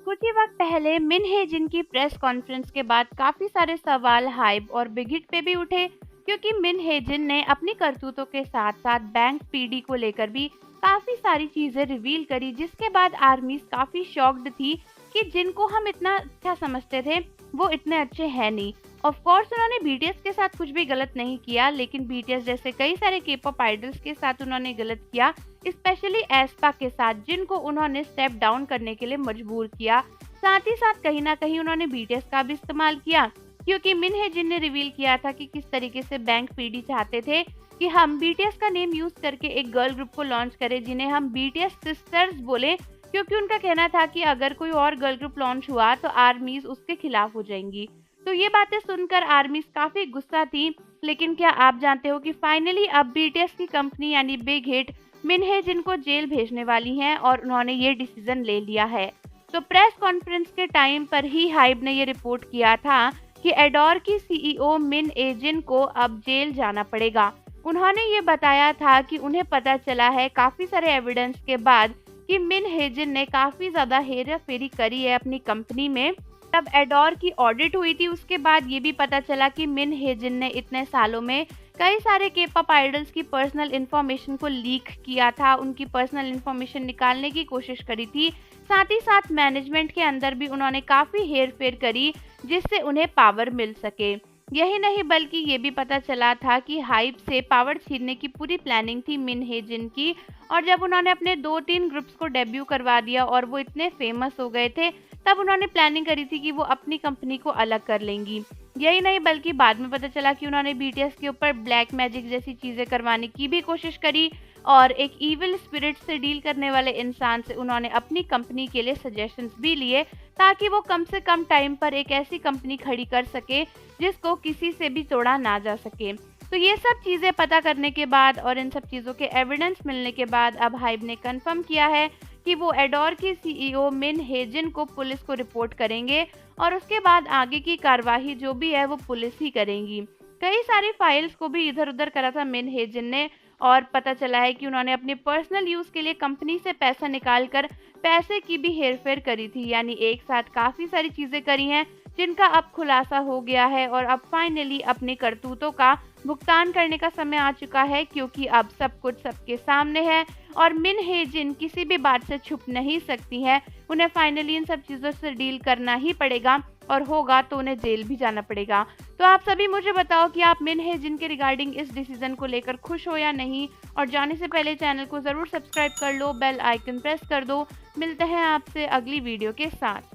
कुछ ही वक्त पहले मिन हे जिन की प्रेस कॉन्फ्रेंस के बाद काफी सारे सवाल हाइप और बिग हिट पे भी उठे, क्योंकि मिन हे जिन ने अपनी करतूतों के साथ साथ बैंक पीडी को लेकर भी काफी सारी चीजें रिवील करी, जिसके बाद आर्मीज काफी शॉक्ड थी कि जिनको हम इतना अच्छा समझते थे वो इतने अच्छे हैं नहीं। ऑफ कोर्स उन्होंने बीटीएस के साथ कुछ भी गलत नहीं किया, लेकिन बीटीएस जैसे कई सारे के-पॉप आइडल्स के साथ उन्होंने गलत किया, स्पेशली एस्पा के साथ, जिनको उन्होंने स्टेप डाउन करने के लिए मजबूर किया। साथ ही साथ कहीं ना कहीं उन्होंने बीटीएस का भी इस्तेमाल किया, क्योंकि मिन हे जिन ने रिवील किया था कि किस तरीके से बैंक पीडी चाहते थे कि हम बीटीएस का नेम यूज करके एक गर्ल ग्रुप को लॉन्च करें जिन्हें हम बीटीएस सिस्टर्स बोले, क्योंकि उनका कहना था कि अगर कोई और गर्ल ग्रुप लॉन्च हुआ तो आर्मीज उसके खिलाफ हो जाएंगी। तो ये बातें सुनकर आर्मीज काफी गुस्सा थी, लेकिन क्या आप जानते हो कि फाइनली अब बीटीएस की कंपनी यानी बिग हिट मिन हे जिन को जेल भेजने वाली हैं और उन्होंने ये डिसीजन ले लिया है। तो प्रेस कॉन्फ्रेंस के टाइम पर ही हाइब ने ये रिपोर्ट किया था कि एडोर की सीईओ मिन हे जिन को अब जेल जाना पड़ेगा। उन्होंने ये बताया था कि उन्हें पता चला है काफी सारे एविडेंस के बाद कि मिन हे जिन ने काफी ज्यादा हेरा फेरी करी है अपनी कंपनी में। तब एडोर की ऑडिट हुई थी, उसके बाद ये भी पता चला कि मिन हे जिन ने इतने सालों में कई सारे के-पॉप आइडल्स की पर्सनल इन्फॉर्मेशन को लीक किया था, उनकी पर्सनल इन्फॉर्मेशन निकालने की कोशिश करी थी। साथ ही साथ मैनेजमेंट के अंदर भी उन्होंने काफी हेर-फेर करी, जिससे उन्हें पावर मिल सके। यही नहीं बल्कि ये भी पता चला था कि हाइब से पावर छीनने की पूरी प्लानिंग थी मिन हे जिन की, और जब उन्होंने अपने 2-3 ग्रुप्स को डेब्यू करवा दिया और वो इतने फेमस हो गए थे, तब उन्होंने प्लानिंग करी थी कि वो अपनी कंपनी को अलग कर लेंगी। यही नहीं बल्कि बाद में पता चला कि उन्होंने बीटीएस के ऊपर ब्लैक मैजिक जैसी चीजें करवाने की भी कोशिश करी, और एक इविल स्पिरिट से डील करने वाले इंसान से उन्होंने अपनी कंपनी के लिए सजेशंस भी लिए, ताकि वो कम से कम टाइम पर एक ऐसी कंपनी खड़ी कर सके जिसको किसी से भी तोड़ा ना जा सके। तो ये सब चीज़ें पता करने के बाद और इन सब चीज़ों के एविडेंस मिलने के बाद अब हाइब ने कंफर्म किया है कि वो एडोर की सीईओ मिन हे जिन को पुलिस को रिपोर्ट करेंगे, और उसके बाद आगे की कार्यवाही जो भी है वो पुलिस ही करेंगी। कई सारी फाइल्स को भी इधर उधर करा था मिन हे जिन ने, और पता चला है कि उन्होंने अपने पर्सनल यूज के लिए कंपनी से पैसा निकाल कर पैसे की भी हेरफेर करी थी, यानी एक साथ काफी सारी चीजें करी हैं जिनका अब खुलासा हो गया है, और अब फाइनली अपने करतूतों का भुगतान करने का समय आ चुका है, क्योंकि अब सब कुछ सबके सामने है और मिन हे जिन किसी भी बात से छुप नहीं सकती है। उन्हें फाइनली इन सब चीज़ों से डील करना ही पड़ेगा, और होगा तो उन्हें जेल भी जाना पड़ेगा। तो आप सभी मुझे बताओ कि आप मिन हे जिन के रिगार्डिंग इस डिसीजन को लेकर खुश हो या नहीं, और जाने से पहले चैनल को ज़रूर सब्सक्राइब कर लो, बेल आइकन प्रेस कर दो। मिलते हैं आपसे अगली वीडियो के साथ।